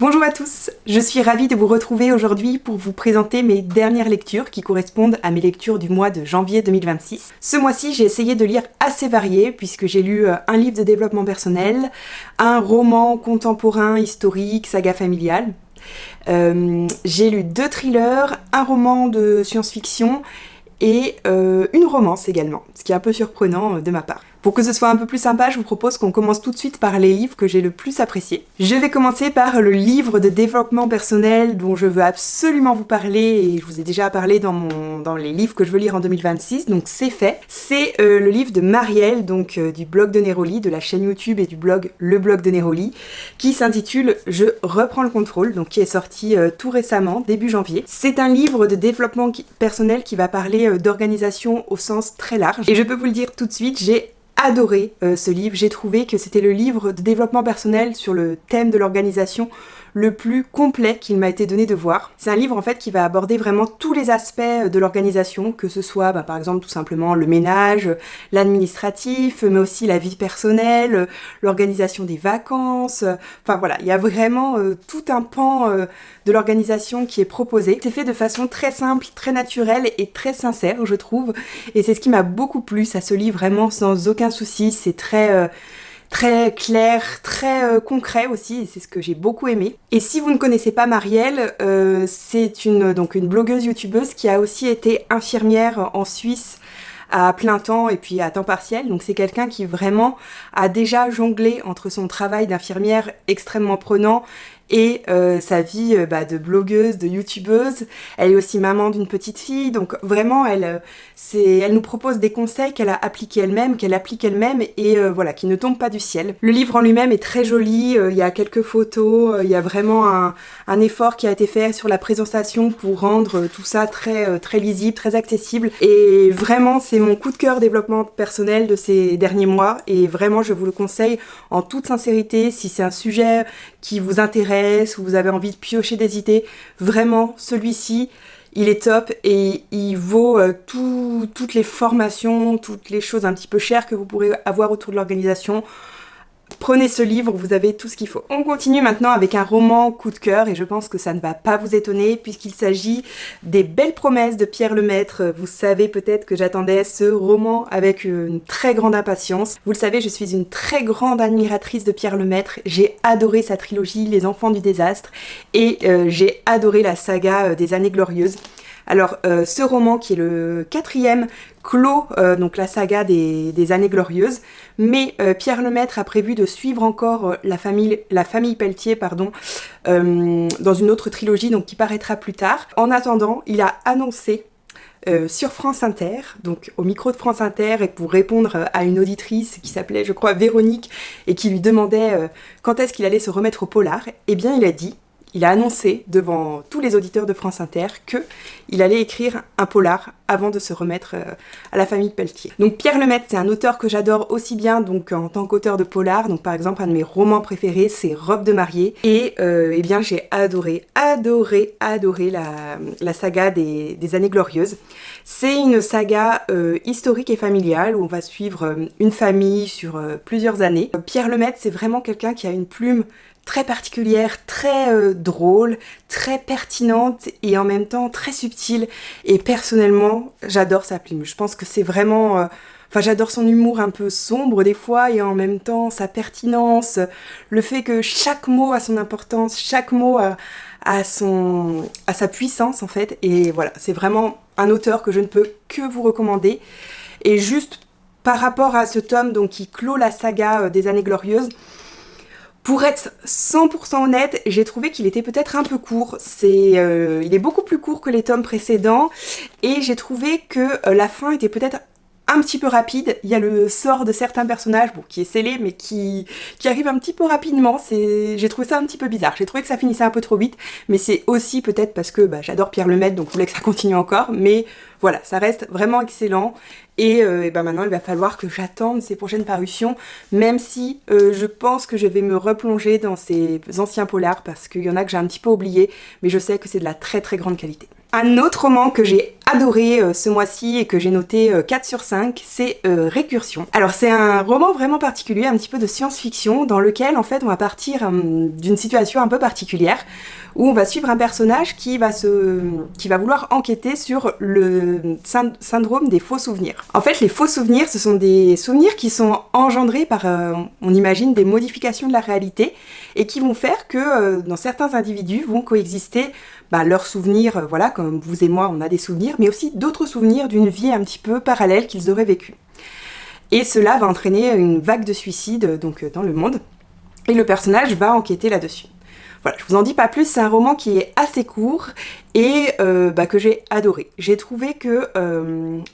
Bonjour à tous, je suis ravie de vous retrouver aujourd'hui pour vous présenter mes dernières lectures qui correspondent à mes lectures du mois de janvier 2026. Ce mois-ci, j'ai essayé de lire assez varié puisque j'ai lu un livre de développement personnel, un roman contemporain, historique, saga familiale. J'ai lu 2 thrillers, un roman de science-fiction et une romance également, ce qui est un peu surprenant de ma part. Pour que ce soit un peu plus sympa, je vous propose qu'on commence tout de suite par les livres que j'ai le plus appréciés. Je vais commencer par le livre de développement personnel dont je veux absolument vous parler, et je vous ai déjà parlé dans les livres que je veux lire en 2026, donc c'est fait. C'est le livre de Marielle, donc du blog de Neroli, de la chaîne YouTube et du blog Le Blog de Neroli, qui s'intitule « Je reprends le contrôle », donc qui est sorti tout récemment, début janvier. C'est un livre de développement personnel qui va parler d'organisation au sens très large, et je peux vous le dire tout de suite, j'ai adoré ce livre. J'ai trouvé que c'était le livre de développement personnel sur le thème de l'organisation le plus complet qu'il m'a été donné de voir. C'est un livre en fait qui va aborder vraiment tous les aspects de l'organisation, que ce soit par exemple tout simplement le ménage, l'administratif, mais aussi la vie personnelle, l'organisation des vacances, enfin voilà, il y a vraiment tout un pan de l'organisation qui est proposé. C'est fait de façon très simple, très naturelle et très sincère, je trouve, et c'est ce qui m'a beaucoup plu. Ça se lit vraiment sans aucun souci, c'est très clair, très concret aussi, et c'est ce que j'ai beaucoup aimé. Et si vous ne connaissez pas Marielle, c'est une blogueuse youtubeuse qui a aussi été infirmière en Suisse à plein temps et puis à temps partiel, donc c'est quelqu'un qui vraiment a déjà jonglé entre son travail d'infirmière extrêmement prenant et sa vie de blogueuse, de youtubeuse. Elle est aussi maman d'une petite fille, donc vraiment elle nous propose des conseils qu'elle a appliqués elle-même, qu'elle applique elle-même et voilà, qui ne tombent pas du ciel. Le livre en lui-même est très joli, il y a quelques photos, il y a vraiment un effort qui a été fait sur la présentation pour rendre tout ça très lisible, très accessible, et vraiment c'est mon coup de cœur développement personnel de ces derniers mois, et vraiment je vous le conseille en toute sincérité. Si c'est un sujet qui vous intéresse ou vous avez envie de piocher des idées, vraiment celui-ci il est top et il vaut toutes les formations, toutes les choses un petit peu chères que vous pourrez avoir autour de l'organisation. Prenez ce livre, vous avez tout ce qu'il faut. On continue maintenant avec un roman coup de cœur, et je pense que ça ne va pas vous étonner puisqu'il s'agit des Belles Promesses de Pierre Lemaitre. Vous savez peut-être que j'attendais ce roman avec une très grande impatience. Vous le savez, je suis une très grande admiratrice de Pierre Lemaitre. J'ai adoré sa trilogie Les Enfants du désastre et j'ai adoré la saga des Années Glorieuses. Alors, ce roman, qui est le 4e, clôt donc la saga des Années Glorieuses, mais Pierre Lemaitre a prévu de suivre encore la famille Pelletier, dans une autre trilogie, donc qui paraîtra plus tard. En attendant, il a annoncé sur France Inter, donc au micro de France Inter, et pour répondre à une auditrice qui s'appelait, je crois, Véronique, et qui lui demandait quand est-ce qu'il allait se remettre au polar, eh bien il a annoncé devant tous les auditeurs de France Inter qu'il allait écrire un polar avant de se remettre à la famille Pelletier. Donc Pierre Lemaitre, c'est un auteur que j'adore aussi bien donc en tant qu'auteur de polar. Donc par exemple, un de mes romans préférés, c'est Robe de mariée. Et eh bien j'ai adoré la saga des Années Glorieuses. C'est une saga historique et familiale où on va suivre une famille sur plusieurs années. Pierre Lemaitre, c'est vraiment quelqu'un qui a une plume très particulière, très drôle, très pertinente et en même temps très subtile. Et personnellement, j'adore sa plume. Je pense que c'est vraiment... j'adore son humour un peu sombre des fois et en même temps sa pertinence, le fait que chaque mot a son importance, chaque mot a sa puissance en fait. Et voilà, c'est vraiment un auteur que je ne peux que vous recommander. Et juste par rapport à ce tome donc, qui clôt la saga des Années Glorieuses, pour être 100% honnête, j'ai trouvé qu'il était peut-être un peu court. Il est beaucoup plus court que les tomes précédents et j'ai trouvé que la fin était peut-être un petit peu rapide. Il y a le sort de certains personnages, qui est scellé, mais qui arrive un petit peu rapidement. J'ai trouvé ça un petit peu bizarre. J'ai trouvé que ça finissait un peu trop vite, mais c'est aussi peut-être parce que j'adore Pierre Lemaitre, donc je voulais que ça continue encore. Mais voilà, ça reste vraiment excellent. Et maintenant, il va falloir que j'attende ses prochaines parutions, même si je pense que je vais me replonger dans ces anciens polars, parce qu'il y en a que j'ai un petit peu oublié, mais je sais que c'est de la très très grande qualité. Un autre roman que j'ai adoré ce mois-ci et que j'ai noté 4 sur 5, c'est Récursion. Alors c'est un roman vraiment particulier, un petit peu de science-fiction, dans lequel en fait on va partir d'une situation un peu particulière, où on va suivre un personnage qui va vouloir enquêter sur le syndrome des faux souvenirs. En fait, les faux souvenirs, ce sont des souvenirs qui sont engendrés par, on imagine, des modifications de la réalité, et qui vont faire que dans certains individus vont coexister leurs souvenirs, voilà, comme vous et moi, on a des souvenirs, mais aussi d'autres souvenirs d'une vie un petit peu parallèle qu'ils auraient vécue. Et cela va entraîner une vague de suicides donc, dans le monde, et le personnage va enquêter là-dessus. Voilà, je vous en dis pas plus, c'est un roman qui est assez court et que j'ai adoré. J'ai trouvé que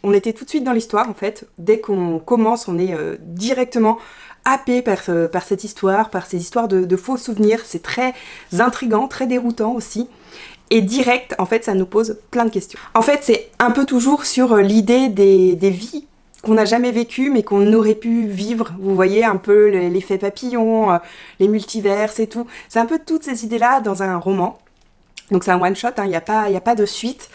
on était tout de suite dans l'histoire en fait. Dès qu'on commence, on est directement happé par cette histoire, par ces histoires de faux souvenirs. C'est très intriguant, très déroutant aussi. Et direct, en fait, ça nous pose plein de questions. En fait, c'est un peu toujours sur l'idée des vies qu'on n'a jamais vécues, mais qu'on aurait pu vivre. Vous voyez un peu l'effet papillon, les multiverses et tout. C'est un peu toutes ces idées-là dans un roman. Donc c'est un one-shot, il n'y a pas de suite.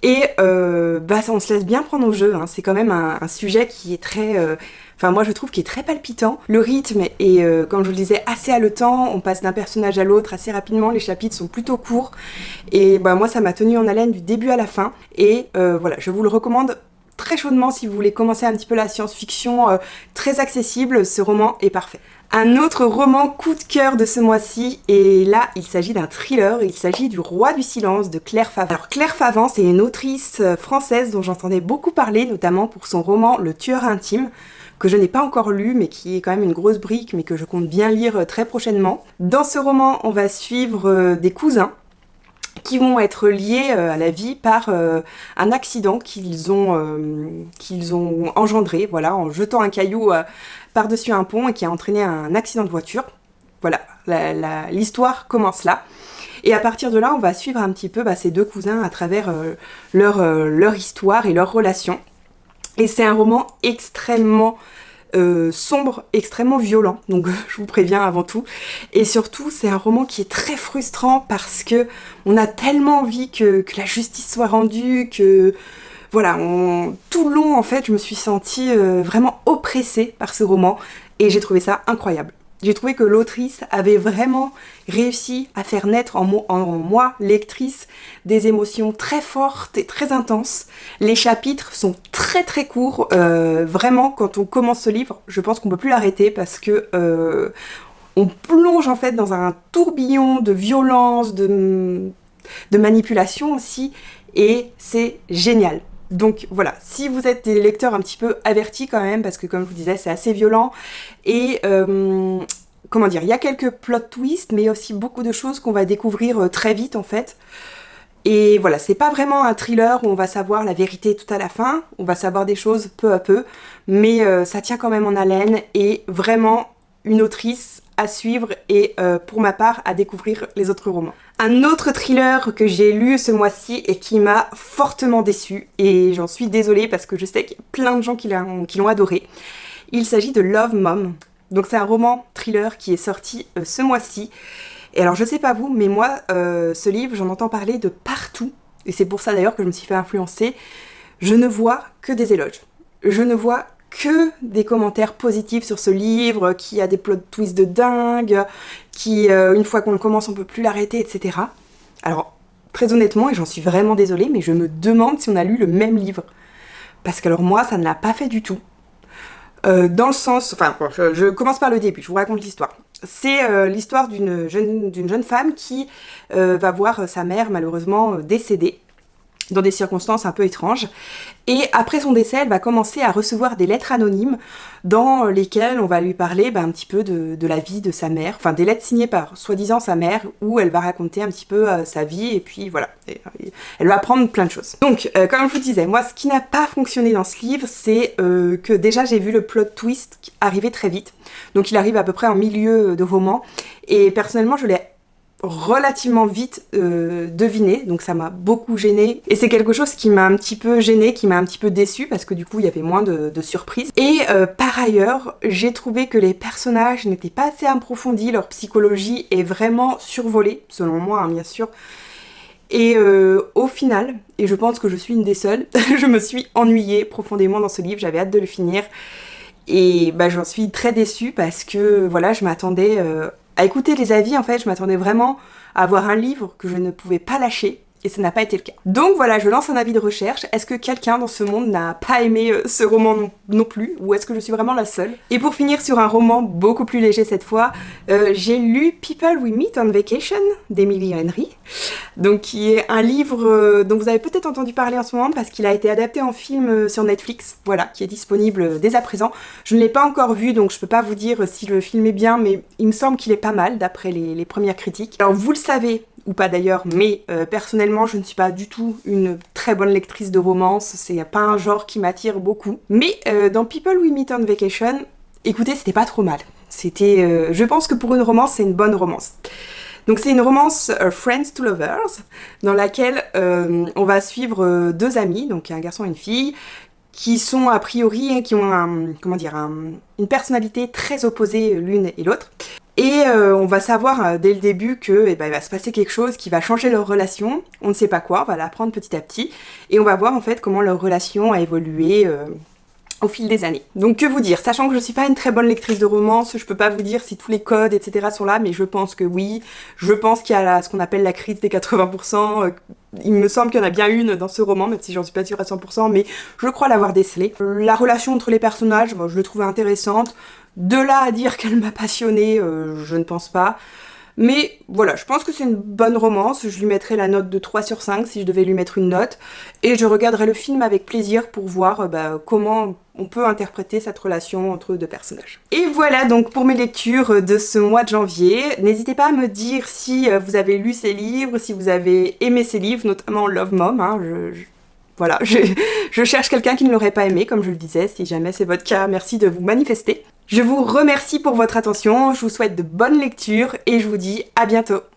Et on se laisse bien prendre au jeu. C'est quand même un sujet qui est très... moi je trouve qu'il est très palpitant. Le rythme est, comme je le disais, assez haletant. On passe d'un personnage à l'autre assez rapidement. Les chapitres sont plutôt courts. Et moi ça m'a tenu en haleine du début à la fin. Et voilà, je vous le recommande très chaudement si vous voulez commencer un petit peu la science-fiction, très accessible. Ce roman est parfait. Un autre roman coup de cœur de ce mois-ci, et là il s'agit d'un thriller, il s'agit du Roi du silence de Claire Favant. Alors Claire Favant, c'est une autrice française dont j'entendais beaucoup parler, notamment pour son roman Le tueur intime, que je n'ai pas encore lu, mais qui est quand même une grosse brique, mais que je compte bien lire très prochainement. Dans ce roman, on va suivre des cousins qui vont être liés à la vie par un accident qu'ils ont engendré, voilà, en jetant un caillou par-dessus un pont et qui a entraîné un accident de voiture. Voilà, l'histoire commence là. Et à partir de là, on va suivre un petit peu ces deux cousins à travers leur histoire et leur relation. Et c'est un roman extrêmement sombre, extrêmement violent, donc je vous préviens avant tout. Et surtout, c'est un roman qui est très frustrant parce que on a tellement envie que la justice soit rendue, que voilà, tout le long en fait, je me suis sentie vraiment oppressée par ce roman et j'ai trouvé ça incroyable. J'ai trouvé que l'autrice avait vraiment réussi à faire naître en moi, lectrice, des émotions très fortes et très intenses. Les chapitres sont très très courts. Vraiment, quand on commence ce livre, je pense qu'on ne peut plus l'arrêter parce que on plonge en fait dans un tourbillon de violence, de manipulation aussi, et c'est génial. Donc voilà, si vous êtes des lecteurs un petit peu avertis quand même, parce que comme je vous disais, c'est assez violent, et comment dire, il y a quelques plot twists, mais aussi beaucoup de choses qu'on va découvrir très vite en fait. Et voilà, c'est pas vraiment un thriller où on va savoir la vérité tout à la fin, on va savoir des choses peu à peu, mais ça tient quand même en haleine, et vraiment une autrice à suivre et pour ma part à découvrir les autres romans. Un autre thriller que j'ai lu ce mois-ci et qui m'a fortement déçue, et j'en suis désolée parce que je sais qu'il y a plein de gens qui l'ont adoré. Il s'agit de Love Mom. Donc c'est un roman thriller qui est sorti ce mois-ci. Et alors je sais pas vous, mais moi ce livre j'en entends parler de partout, et c'est pour ça d'ailleurs que je me suis fait influencer. Je ne vois que des éloges. Je ne vois que des commentaires positifs sur ce livre, qui a des plot twists de dingue, qui, une fois qu'on le commence, on peut plus l'arrêter, etc. Alors, très honnêtement, et j'en suis vraiment désolée, mais je me demande si on a lu le même livre. Parce que alors moi, ça ne l'a pas fait du tout. Dans le sens... Enfin, bon, je commence par le début, je vous raconte l'histoire. C'est l'histoire d'une jeune femme qui va voir sa mère, malheureusement, décédée, dans des circonstances un peu étranges. Et après son décès, elle va commencer à recevoir des lettres anonymes dans lesquelles on va lui parler un petit peu de la vie de sa mère, enfin des lettres signées par soi-disant sa mère, où elle va raconter un petit peu sa vie, et puis voilà, elle va apprendre plein de choses. Donc, comme je vous disais, moi ce qui n'a pas fonctionné dans ce livre, c'est que déjà j'ai vu le plot twist arriver très vite. Donc il arrive à peu près en milieu de roman, et personnellement je l'ai relativement vite deviné, donc ça m'a beaucoup gênée, et c'est quelque chose qui m'a un petit peu gênée, qui m'a un petit peu déçue, parce que du coup il y avait moins de surprises. Et par ailleurs, j'ai trouvé que les personnages n'étaient pas assez approfondis, leur psychologie est vraiment survolée, selon moi bien sûr, Et au final, et je pense que je suis une des seules, je me suis ennuyée profondément dans ce livre, j'avais hâte de le finir. Et bah, j'en suis très déçue parce que voilà, je m'attendais à écouter les avis, en fait, je m'attendais vraiment à avoir un livre que je ne pouvais pas lâcher. Et ça n'a pas été le cas. Donc voilà, je lance un avis de recherche. Est-ce que quelqu'un dans ce monde n'a pas aimé ce roman non plus? Ou est-ce que je suis vraiment la seule? Et pour finir sur un roman beaucoup plus léger cette fois, j'ai lu People We Meet on Vacation d'Emily Henry. Donc qui est un livre dont vous avez peut-être entendu parler en ce moment parce qu'il a été adapté en film sur Netflix, voilà, qui est disponible dès à présent. Je ne l'ai pas encore vu, donc je peux pas vous dire si le film est bien, mais il me semble qu'il est pas mal d'après les premières critiques. Alors vous le savez, ou pas d'ailleurs, mais personnellement je ne suis pas du tout une très bonne lectrice de romance, c'est pas un genre qui m'attire beaucoup. Mais dans People We Meet on Vacation, écoutez, c'était pas trop mal. C'était, je pense que pour une romance, c'est une bonne romance. Donc c'est une romance Friends to Lovers, dans laquelle on va suivre deux amis, donc un garçon et une fille, qui sont a priori, qui ont une personnalité très opposée l'une et l'autre. Et on va savoir dès le début que il va se passer quelque chose qui va changer leur relation, on ne sait pas quoi, on va l'apprendre petit à petit, et on va voir en fait comment leur relation a évolué au fil des années. Donc que vous dire, sachant que je suis pas une très bonne lectrice de romance, je peux pas vous dire si tous les codes, etc. sont là, mais je pense que oui. Je pense qu'il y a ce qu'on appelle la crise des 80%. Il me semble qu'il y en a bien une dans ce roman, même si j'en suis pas sûre à 100%, mais je crois l'avoir décelée. La relation entre les personnages, je l'ai trouvée intéressante. De là à dire qu'elle m'a passionnée, je ne pense pas. Mais voilà, je pense que c'est une bonne romance, je lui mettrais la note de 3 sur 5 si je devais lui mettre une note, et je regarderai le film avec plaisir pour voir comment on peut interpréter cette relation entre deux personnages. Et voilà donc pour mes lectures de ce mois de janvier. N'hésitez pas à me dire si vous avez lu ces livres, si vous avez aimé ces livres, notamment Love Mom, hein, voilà, je cherche quelqu'un qui ne l'aurait pas aimé, comme je le disais. Si jamais c'est votre cas, merci de vous manifester. Je vous remercie pour votre attention, je vous souhaite de bonnes lectures et je vous dis à bientôt.